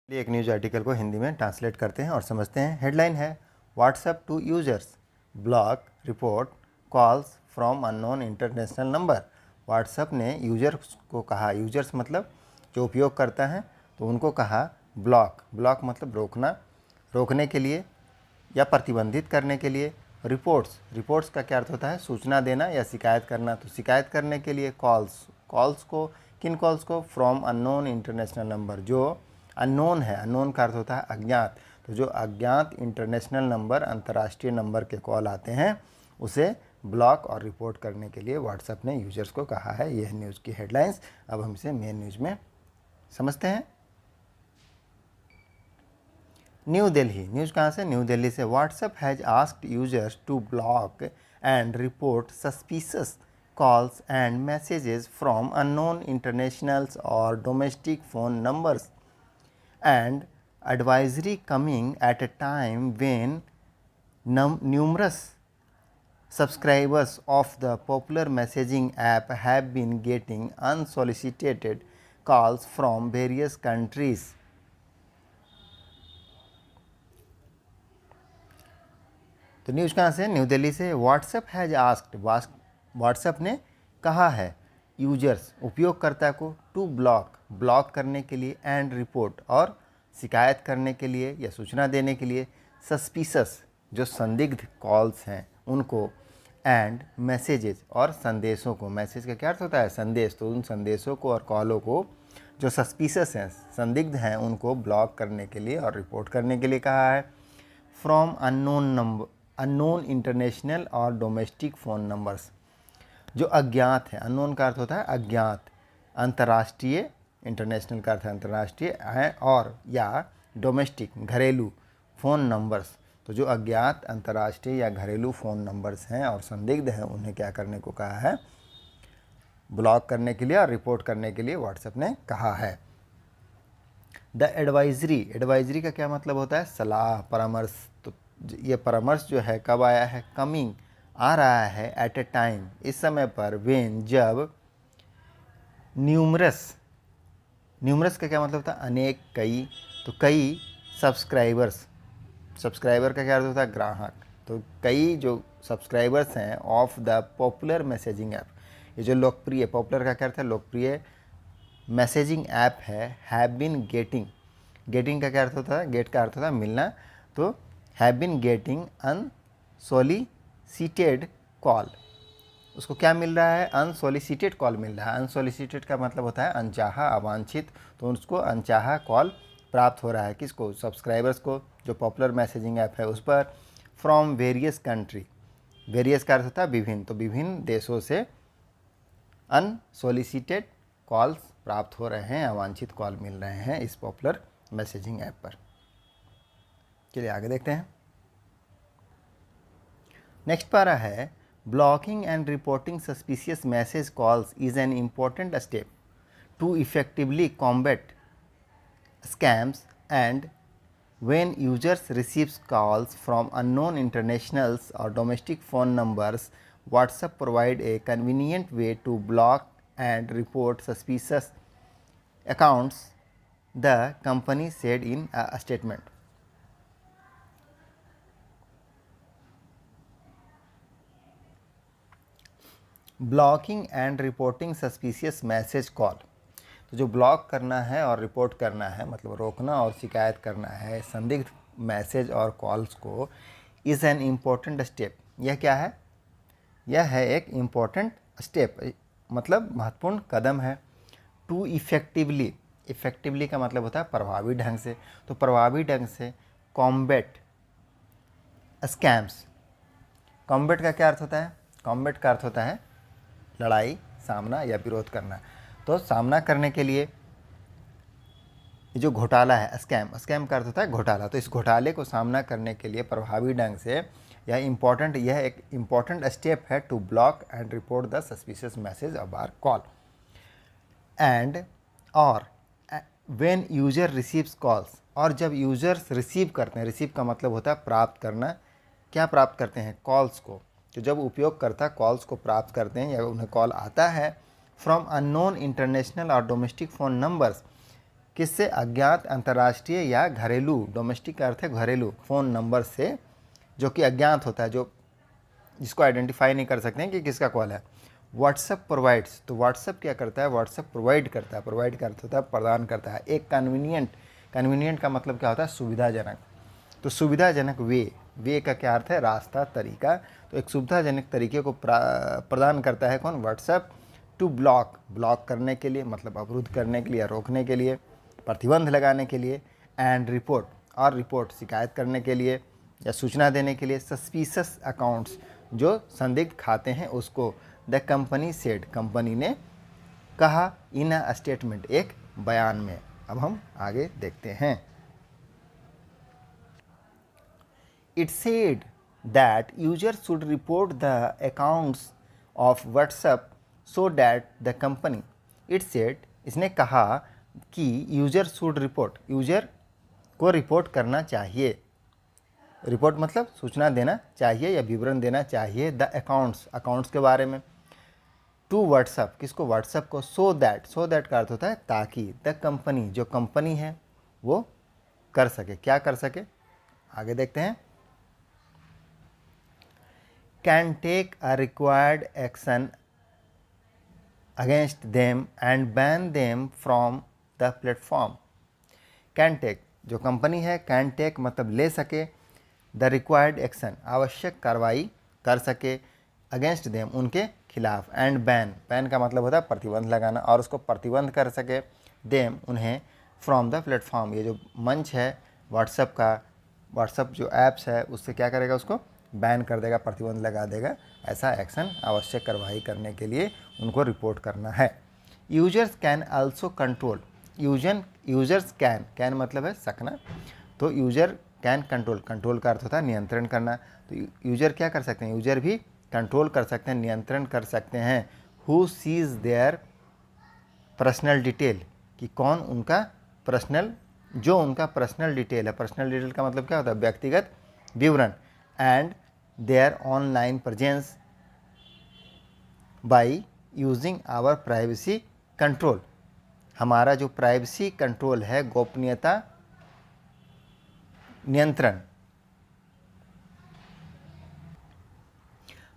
चलिए एक news article को हिंदी में ट्रांसलेट करते हैं और समझते हैं। हेडलाइन है WhatsApp to users block report calls from unknown international number. WhatsApp ने यूजर्स को कहा, यूजर्स मतलब जो उपयोग करता है, तो उनको कहा ब्लॉक मतलब रोकना, रोकने के लिए या प्रतिबंधित करने के लिए। रिपोर्ट्स का क्या अर्थ होता है? सूचना देना या शिकायत करना। तो शिकायत करने के लिए कॉल्स को, किन कॉल्स को? फ्रॉम अननोन इंटरनेशनल नंबर, जो अननोन है। अननोन का अर्थ होता है अज्ञात। तो जो अज्ञात इंटरनेशनल नंबर, अंतर्राष्ट्रीय नंबर के कॉल आते हैं, उसे ब्लॉक और रिपोर्ट करने के लिए व्हाट्सएप ने यूजर्स को कहा है। यह न्यूज़ की हेडलाइंस। अब हम इसे मेन न्यूज़ में समझते हैं। न्यू दिल्ली, न्यूज़ कहाँ से? न्यू दिल्ली से। WhatsApp has asked users to block and report suspicious calls and messages from unknown internationals or domestic phone numbers, and advisory coming at a time when numerous subscribers of the popular messaging app have been getting unsolicited calls from various countries. तो news कहाँ से? New Delhi से। WhatsApp has asked, WhatsApp ने कहा है users, उपयोगकर्ता को, to block करने के लिए, एंड रिपोर्ट और शिकायत करने के लिए या सूचना देने के लिए, सस्पिशस जो संदिग्ध कॉल्स हैं उनको, एंड मैसेजेस और संदेशों को। मैसेज का क्या अर्थ होता है? संदेश। तो उन संदेशों को और कॉलों को जो सस्पिशस हैं, संदिग्ध हैं, उनको ब्लॉक करने के लिए और रिपोर्ट करने के लिए कहा है। फ्रॉम अननोन इंटरनेशनल और डोमेस्टिक फ़ोन नंबर्स, जो अज्ञात है। अननोन का अर्थ होता है अज्ञात, अंतर्राष्ट्रीय, इंटरनेशनल का अर्थ है अंतर्राष्ट्रीय है, और या डोमेस्टिक घरेलू फ़ोन नंबर्स। तो जो अज्ञात, अंतर्राष्ट्रीय या घरेलू फ़ोन नंबर्स हैं और संदिग्ध हैं, उन्हें क्या करने को कहा है? ब्लॉक करने के लिए और रिपोर्ट करने के लिए व्हाट्सएप ने कहा है। द एडवाइजरी का क्या मतलब होता है? सलाह, परामर्श। तो ये परामर्श जो है कब आया है? कमिंग, आ रहा है, एट ए टाइम, इस समय पर, वेन, जब, न्यूमरस का क्या मतलब होता है? अनेक, कई। तो कई सब्सक्राइबर का क्या अर्थ होता है? ग्राहक। तो कई जो सब्सक्राइबर्स हैं of the popular messaging app, ये जो लोकप्रिय, पॉपुलर का क्या अर्थ है? लोकप्रिय मैसेजिंग ऐप है, हैव बीन गेटिंग का क्या अर्थ होता है? गेट का अर्थ होता है मिलना। तो have been getting unsolicited call, उसको क्या मिल रहा है? अनसोलिसिटेड कॉल मिल रहा है। अनसोलिसिटेड का मतलब होता है अनचाहा, अवांछित। तो उसको अनचाहा कॉल प्राप्त हो रहा है। किसको? सब्सक्राइबर्स को, जो पॉपुलर मैसेजिंग ऐप है उस पर। फ्रॉम वेरियस कंट्री, वेरियस का अर्थ होता है विभिन्न। तो विभिन्न देशों से अनसोलिसिटेड कॉल्स प्राप्त हो रहे हैं, अवांछित कॉल मिल रहे हैं इस पॉपुलर मैसेजिंग ऐप पर। चलिए आगे देखते हैं। नेक्स्ट पारा है blocking and reporting suspicious message calls is an important step to effectively combat scams and when users receives calls from unknown internationals or domestic phone numbers, WhatsApp provide a convenient way to block and report suspicious accounts, the company said in a statement. Blocking and reporting suspicious message call, तो जो block करना है और report करना है, मतलब रोकना और शिकायत करना है संदिग्ध मैसेज और कॉल्स को, इज़ एन इम्पोर्टेंट स्टेप। यह क्या है? यह है एक इम्पोर्टेंट स्टेप, मतलब महत्वपूर्ण कदम है। टू इफ़ेक्टिवली का मतलब होता है प्रभावी ढंग से। तो प्रभावी ढंग से कॉम्बैट स्कैम्स। कॉम्बैट का क्या अर्थ होता है? कॉम्बैट का अर्थ होता है लड़ाई, सामना या विरोध करना। तो सामना करने के लिए ये जो घोटाला है, स्कैम का अर्थ होता है घोटाला। तो इस घोटाले को सामना करने के लिए प्रभावी ढंग से यह एक इम्पॉर्टेंट स्टेप है to block and report the suspicious message of our call and और व्हेन यूजर रिसीव्स कॉल्स, और जब यूजर्स रिसीव करते हैं, रिसीव का मतलब होता है प्राप्त करना। क्या प्राप्त करते हैं? कॉल्स को। तो जब उपयोगकर्ता कॉल्स को प्राप्त करते हैं या उन्हें कॉल आता है फ्रॉम अननोन इंटरनेशनल और डोमेस्टिक फ़ोन नंबर्स, किससे? अज्ञात अंतर्राष्ट्रीय या घरेलू, डोमेस्टिक का अर्थ है घरेलू, फ़ोन नंबर से, जो कि अज्ञात होता है, जो जिसको आइडेंटिफाई नहीं कर सकते हैं कि किसका कॉल है। व्हाट्सएप प्रोवाइड्स, तो व्हाट्सएप क्या करता है? व्हाट्सएप प्रोवाइड करता है, प्रोवाइड का अर्थ होता है प्रदान करता है, एक कन्वीनियंट, कन्वीनियंट का मतलब क्या होता है? सुविधाजनक। तो सुविधाजनक वे का क्या अर्थ है? रास्ता, तरीका। तो एक सुविधाजनक तरीके को प्रदान करता है कौन? व्हाट्सएप। टू ब्लॉक, ब्लॉक करने के लिए मतलब अवरुद्ध करने के लिए या रोकने के लिए, प्रतिबंध लगाने के लिए। एंड रिपोर्ट, और रिपोर्ट शिकायत करने के लिए या सूचना देने के लिए। सस्पिशियस अकाउंट्स, जो संदिग्ध खाते हैं उसको। द कंपनी सेड, कंपनी ने कहा। इन अ स्टेटमेंट, एक बयान में। अब हम आगे देखते हैं। It said that users should report the accounts of WhatsApp so that the company, it said, इसने कहा कि यूजर शुड रिपोर्ट, यूजर को रिपोर्ट करना चाहिए। रिपोर्ट मतलब सूचना देना चाहिए या विवरण देना चाहिए। द अकाउंट्स, अकाउंट्स के बारे में। टू व्हाट्सअप, किसको? व्हाट्सअप को। सो दैट का अर्थ होता है ताकि। द कंपनी, जो कंपनी है वो कर सके, क्या कर सके? आगे देखते हैं। can take a required action against them and ban them from the platform. can take, जो कंपनी है, can take मतलब ले सके, the required action, आवश्यक कार्रवाई कर सके, against them, उनके खिलाफ, and ban का मतलब होता है प्रतिबंध लगाना, और उसको प्रतिबंध कर सके, them, उन्हें, from the platform, ये जो मंच है व्हाट्सएप का, व्हाट्सएप जो ऐप्स है उससे क्या करेगा? उसको बैन कर देगा, प्रतिबंध लगा देगा। ऐसा एक्शन, आवश्यक कार्रवाई करने के लिए उनको रिपोर्ट करना है। Users can also control, users can मतलब है सकना, तो यूजर कैन कंट्रोल, कंट्रोल का अर्थ होता है नियंत्रण करना। तो यूजर क्या कर सकते हैं? यूजर भी कंट्रोल कर सकते हैं, नियंत्रण कर सकते हैं। Who sees their personal detail, कि कौन उनका पर्सनल, जो उनका पर्सनल डिटेल है। पर्सनल डिटेल का मतलब क्या होता है? व्यक्तिगत विवरण। And their online presence by using our privacy control, हमारा जो प्राइवेसी कंट्रोल है, गोपनीयता नियंत्रण।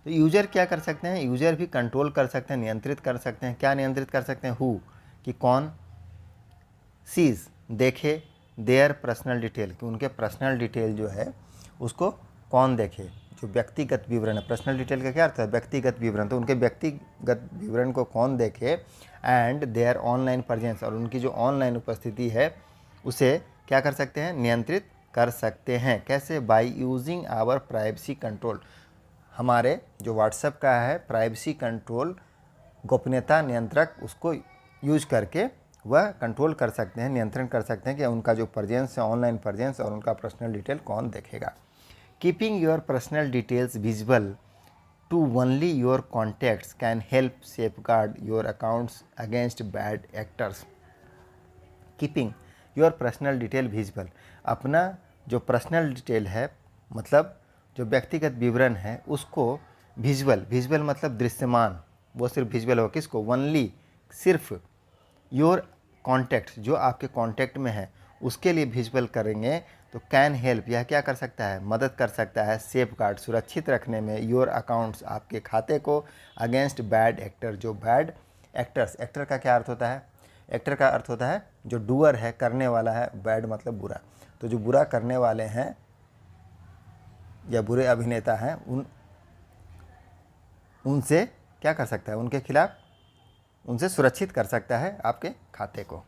तो यूजर क्या कर सकते हैं? यूजर भी कंट्रोल कर सकते हैं, नियंत्रित कर सकते हैं। क्या नियंत्रित कर सकते हैं? हु, कि कौन, सीज, देखे, देयर पर्सनल डिटेल, कि उनके पर्सनल डिटेल जो है उसको कौन देखे, जो व्यक्तिगत विवरण है। पर्सनल डिटेल का क्या अर्थ है? व्यक्तिगत विवरण, तो उनके व्यक्तिगत विवरण को कौन देखे। एंड देयर ऑनलाइन प्रेजेंस, और उनकी जो ऑनलाइन उपस्थिति है उसे क्या कर सकते हैं? नियंत्रित कर सकते हैं। कैसे? By using our privacy control, हमारे जो व्हाट्सएप का है प्राइवेसी कंट्रोल, गोपनीयता नियंत्रक, उसको यूज करके वह कंट्रोल कर सकते हैं, नियंत्रण कर सकते हैं कि उनका जो प्रेजेंस है, ऑनलाइन प्रेजेंस, और उनका पर्सनल डिटेल कौन देखेगा। Keeping your personal details visible to only your contacts can help safeguard your accounts against bad actors. Keeping your personal detail visible, अपना जो पर्सनल डिटेल है मतलब जो व्यक्तिगत विवरण है उसको विजुअल मतलब दृश्यमान, वो सिर्फ विजुअल हो, किसको? ओनली, सिर्फ, योर कॉन्टैक्ट, जो आपके कॉन्टैक्ट में है उसके लिए विजुअल करेंगे तो कैन हेल्प, यह क्या कर सकता है? मदद कर सकता है, सेफ गार्ड, सुरक्षित रखने में, योर अकाउंट्स, आपके खाते को, अगेंस्ट बैड एक्टर, जो बैड एक्टर्स। एक्टर का क्या अर्थ होता है? एक्टर का अर्थ होता है जो डूअर है, करने वाला है, बैड मतलब बुरा, तो जो बुरा करने वाले हैं या बुरे अभिनेता हैं उनसे क्या कर सकता है? उनके खिलाफ, उनसे सुरक्षित कर सकता है आपके खाते को।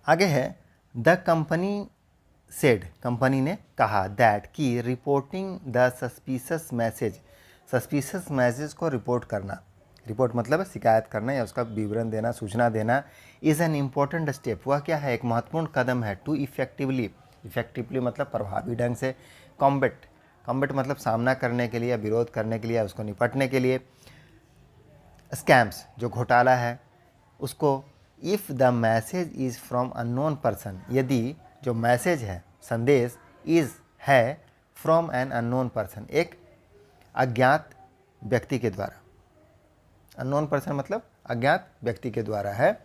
आगे है द कंपनी सेड, कंपनी ने कहा, दैट कि रिपोर्टिंग द सस्पिशियस मैसेज को रिपोर्ट करना, रिपोर्ट मतलब शिकायत करना या उसका विवरण देना, सूचना देना, इज़ एन इम्पोर्टेंट स्टेप, वह क्या है? एक महत्वपूर्ण कदम है। टू इफेक्टिवली मतलब प्रभावी ढंग से, कॉम्बेट मतलब सामना करने के लिए या विरोध करने के लिए या उसको निपटने के लिए। स्कैम्स, जो घोटाला है उसको। If the message is from unknown person, यदि जो मैसेज है, संदेश, है फ्रॉम एन अननोन पर्सन, एक अज्ञात व्यक्ति के द्वारा। अननोन पर्सन मतलब अज्ञात व्यक्ति के द्वारा है।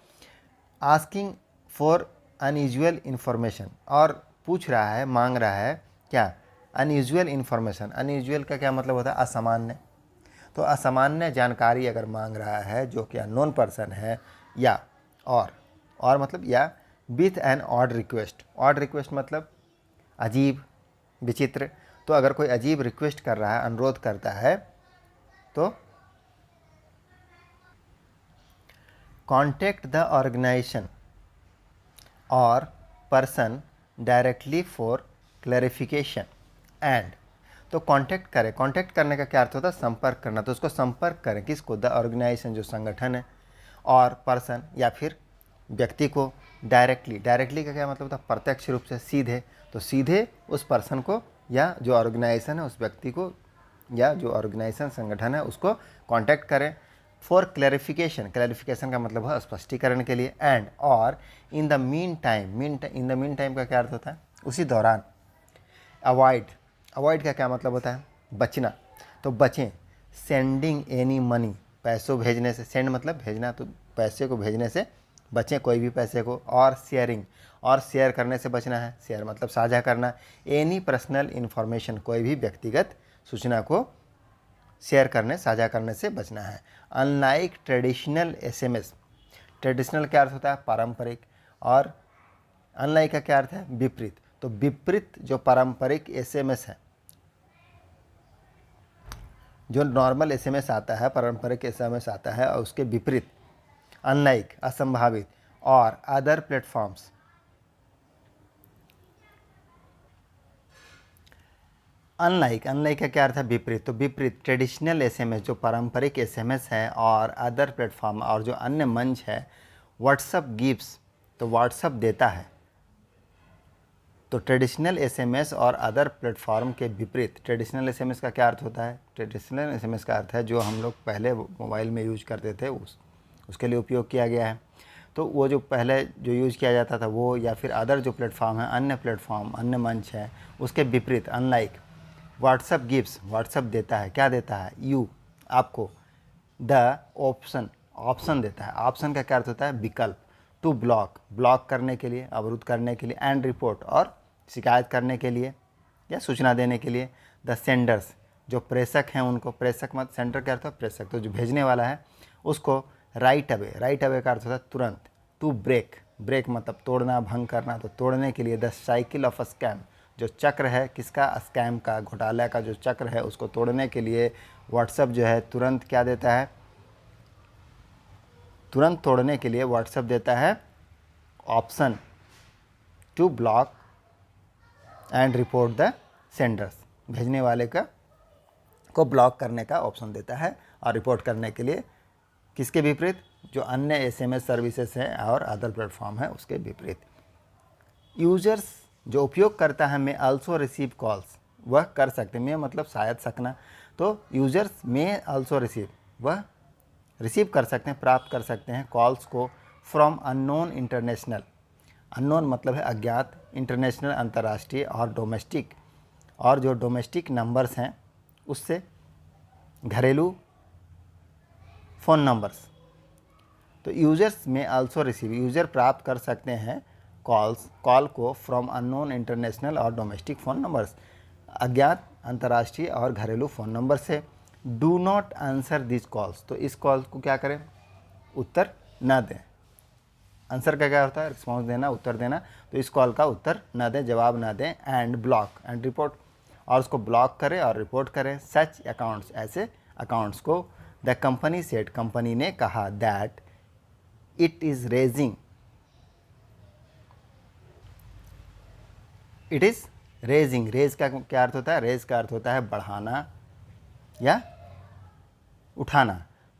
आस्किंग फॉर अनयूजुअल इन्फॉर्मेशन, और पूछ रहा है, मांग रहा है क्या, अनयूजुअल इन्फॉर्मेशन। अनयूजुअल का क्या मतलब होता है, असामान्य। तो असामान्य जानकारी अगर मांग रहा है जो कि अननोन पर्सन है, या और मतलब या with an odd request. Odd request मतलब अजीब, विचित्र। तो अगर कोई अजीब रिक्वेस्ट कर रहा है, अनुरोध करता है, तो कॉन्टेक्ट द ऑर्गेनाइजेशन और person directly for clarification and. तो कांटेक्ट करें, कांटेक्ट करने का क्या अर्थ होता है, संपर्क करना। तो उसको संपर्क करें, किसको, द ऑर्गेनाइजेशन जो संगठन है, और पर्सन या फिर व्यक्ति को डायरेक्टली। डायरेक्टली का क्या मतलब होता है, प्रत्यक्ष रूप से, सीधे। तो सीधे उस पर्सन को या जो ऑर्गेनाइजेशन है उस व्यक्ति को या जो ऑर्गेनाइजेशन संगठन है उसको कांटेक्ट करें फॉर क्लैरिफिकेशन। क्लैरिफिकेशन का मतलब है स्पष्टीकरण के लिए। एंड और in the mean time, in the mean time का क्या अर्थ होता है, उसी दौरान। अवॉइड, अवॉइड का क्या मतलब होता है, बचना। तो बचें सेंडिंग एनी मनी, पैसों भेजने से। सेंड मतलब भेजना, तो पैसे को भेजने से बचें, कोई भी पैसे को। और शेयरिंग, और शेयर करने से बचना है। शेयर मतलब साझा करना। एनी पर्सनल इन्फॉर्मेशन, कोई भी व्यक्तिगत सूचना को शेयर करने, साझा करने से बचना है। अनलाइक ट्रेडिशनल एसएमएस, ट्रेडिशनल क्या अर्थ होता है, पारंपरिक, और अनलाइक का क्या अर्थ है, विपरीत। तो विपरीत जो पारंपरिक एसएमएस है, जो नॉर्मल एसएमएस आता है, पारंपरिक एसएमएस आता है, और उसके विपरीत अनलाइक, असंभावित, और अदर प्लेटफॉर्म्स। अनलाइक, अनलाइक का क्या अर्थ है, विपरीत। तो विपरीत ट्रेडिशनल एसएमएस जो पारंपरिक एसएमएस है, और अदर प्लेटफॉर्म और जो अन्य मंच है। व्हाट्सअप गिव्स, तो व्हाट्सअप देता है। तो ट्रेडिशनल एसएमएस और अदर प्लेटफॉर्म के विपरीत। ट्रेडिशनल एसएमएस का क्या अर्थ होता है, ट्रेडिशनल एसएमएस का अर्थ है जो हम लोग पहले मोबाइल में यूज करते थे, उसके लिए उपयोग किया गया है। तो वो जो पहले जो यूज किया जाता था वो, या फिर अदर जो प्लेटफॉर्म है, अन्य प्लेटफॉर्म, अन्य मंच है, उसके विपरीत अनलाइक। व्हाट्सअप गिव्स, व्हाट्सअप देता है, क्या देता है, यू, आपको, द ऑप्शन, ऑप्शन देता है। ऑप्शन का क्या अर्थ होता है, विकल्प। टू ब्लॉक, ब्लॉक करने के लिए, अवरुद्ध करने के लिए। एंड रिपोर्ट, और शिकायत करने के लिए या सूचना देने के लिए। द सेंडर्स, जो प्रेषक हैं उनको, प्रेषक मत, सेंडर क्या अर्थ है, प्रेषक। तो जो भेजने वाला है उसको राइट अवे, राइट अवे का अर्थ होता है तुरंत। टू ब्रेक, ब्रेक मतलब तोड़ना, भंग करना, तो तोड़ने के लिए। द साइकिल ऑफ स्कैम, जो चक्र है किसका, स्कैम का, घोटाला का जो चक्र है उसको तोड़ने के लिए व्हाट्सअप जो है तुरंत क्या देता है, तुरंत तोड़ने के लिए व्हाट्सअप देता है option to block and report the senders. भेजने वाले को ब्लॉक करने का ऑप्शन देता है, और रिपोर्ट करने के लिए किसके विपरीत, जो अन्य एसएमएस सर्विसेज हैं और अदर प्लेटफॉर्म है उसके विपरीत। यूजर्स, जो उपयोग करता है, में आल्सो रिसीव कॉल्स, वह कर सकते हैं, में मतलब शायद सकना। तो यूजर्स में आल्सो रिसीव, वह रिसीव कर सकते हैं, प्राप्त कर सकते हैं कॉल्स को फ्रॉम अननोन इंटरनेशनल। अननोन मतलब है अज्ञात, इंटरनेशनल अंतर्राष्ट्रीय, और डोमेस्टिक, और जो डोमेस्टिक नंबर्स हैं उससे, घरेलू फ़ोन नंबर्स। तो यूजर्स में आल्सो रिसीव, यूज़र प्राप्त कर सकते हैं कॉल को फ्रॉम अननोन इंटरनेशनल और डोमेस्टिक फ़ोन नंबर्स, अज्ञात, अंतर्राष्ट्रीय और घरेलू फ़ोन नंबर से। Do not answer this calls, तो इस कॉल को क्या करें, उत्तर न दें। आंसर का क्या होता है, रिस्पॉन्स देना, उत्तर देना। तो इस कॉल का उत्तर न दें, जवाब न दें। एंड ब्लॉक एंड रिपोर्ट, और उसको ब्लॉक करें और रिपोर्ट करें। सच अकाउंट्स, ऐसे अकाउंट्स को। द कंपनी सेड, कंपनी ने कहा, that it is raising, it is raising. Raise का क्या अर्थ होता है, रेज का अर्थ होता है बढ़ाना या उठाना।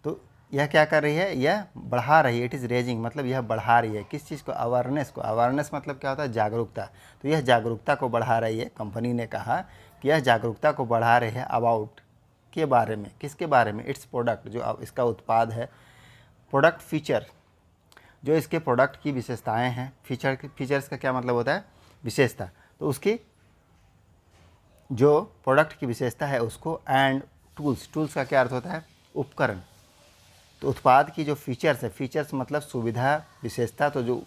तो यह क्या कर रही है, यह बढ़ा रही है। इट इज़ रेजिंग मतलब यह बढ़ा रही है, किस चीज़ को, अवेयरनेस को। अवेयरनेस मतलब क्या होता है, जागरूकता। तो यह जागरूकता को बढ़ा रही है। कंपनी ने कहा कि यह जागरूकता को बढ़ा रही है, अबाउट, के बारे में, किसके बारे में, इट्स प्रोडक्ट, जो इसका उत्पाद है। प्रोडक्ट फीचर, जो इसके प्रोडक्ट की विशेषताएं हैं। फीचर्स का क्या मतलब होता है, विशेषता। तो उसकी जो प्रोडक्ट की विशेषता है उसको। एंड टूल्स, टूल्स का क्या अर्थ होता है, उपकरण। तो उत्पाद की जो फीचर्स है, फीचर्स मतलब सुविधा विशेषता, तो जो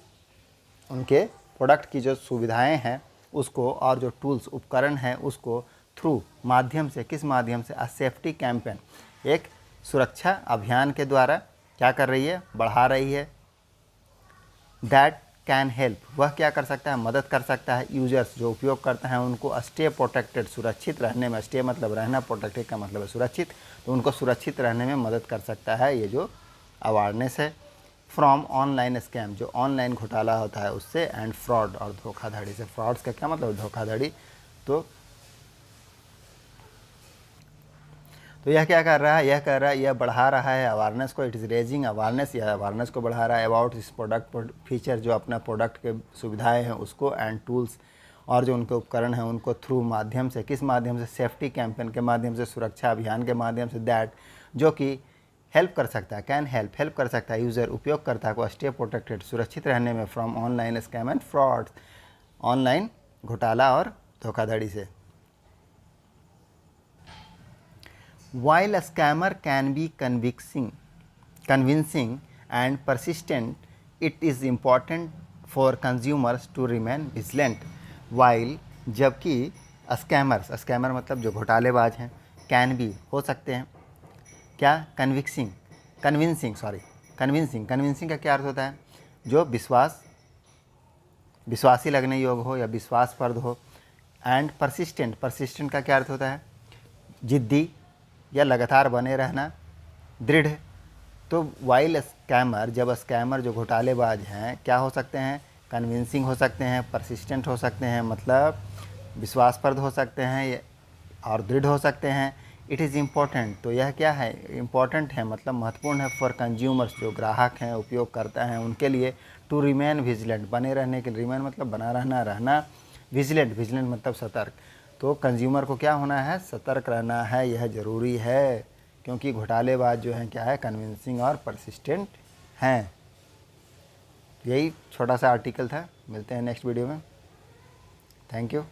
उनके प्रोडक्ट की जो सुविधाएं हैं उसको, और जो टूल्स उपकरण हैं उसको थ्रू माध्यम से, किस माध्यम से, सेफ्टी कैंपेन, एक सुरक्षा अभियान के द्वारा क्या कर रही है, बढ़ा रही है। दैट कैन हेल्प, वह क्या कर सकता है, मदद कर सकता है यूजर्स, जो उपयोग करते हैं उनको स्टे प्रोटेक्टेड, सुरक्षित रहने में, स्टे मतलब रहना, प्रोटेक्टेड का मतलब है सुरक्षित, तो उनको सुरक्षित रहने में मदद कर सकता है ये जो अवेयरनेस है। फ्रॉम ऑनलाइन स्कैम, जो ऑनलाइन घोटाला होता है उससे, एंड फ्रॉड, और धोखाधड़ी से। फ्रॉड्स का क्या मतलब, धोखाधड़ी। तो यह क्या कर रहा है, यह कर रहा है, यह बढ़ा रहा है अवेयरनेस को, इट इज़ रेजिंग अवेयरनेस, यह अवेयरनेस को बढ़ा रहा है अबाउट इस प्रोडक्ट फीचर, जो अपना प्रोडक्ट के सुविधाएं हैं उसको, एंड टूल्स, और जो उनके उपकरण हैं उनको थ्रू माध्यम से, किस माध्यम से, सेफ्टी कैंपेन के माध्यम से, सुरक्षा अभियान के माध्यम से। दैट, जो कि हेल्प कर सकता है, कैन हेल्प, हेल्प कर सकता है यूज़र, उपयोगकर्ता को स्टे प्रोटेक्टेड, सुरक्षित रहने में, from online scam and frauds, online घोटाला और धोखाधड़ी से। While a scammer can be convincing and persistent, it is important for consumers to remain vigilant. While, जबकि स्कैमर मतलब जो घोटालेबाज हैं, कैन भी, हो सकते हैं, क्या, कन्विंसिंग का क्या अर्थ होता है, जो विश्वासी लगने योग्य हो या विश्वासप्रद हो। एंड परसिस्टेंट का क्या अर्थ होता है, जिद्दी या लगातार बने रहना, दृढ़। तो वाइल स्कैमर, जब स्कैमर जो घोटालेबाज हैं क्या हो सकते हैं, कन्विंसिंग हो सकते हैं, परसिस्टेंट हो सकते हैं, मतलब विश्वासप्रद हो सकते हैं और दृढ़ हो सकते हैं। इट इज़ इम्पोर्टेंट, तो यह क्या है, इम्पोर्टेंट है मतलब महत्वपूर्ण है, फॉर कंज्यूमर्स, जो ग्राहक हैं, उपयोगकर्ता हैं, उनके लिए, टू रिमेन विजिलेंट, बने रहने के लिए, रिमेन मतलब बना रहना, विजिलेंट मतलब सतर्क। तो कंज्यूमर को क्या होना है, सतर्क रहना है, यह ज़रूरी है, क्योंकि घोटालेबाज जो हैं क्या है, कन्विंसिंग और परसिस्टेंट हैं। यही छोटा सा आर्टिकल था, मिलते हैं नेक्स्ट वीडियो में। Thank you.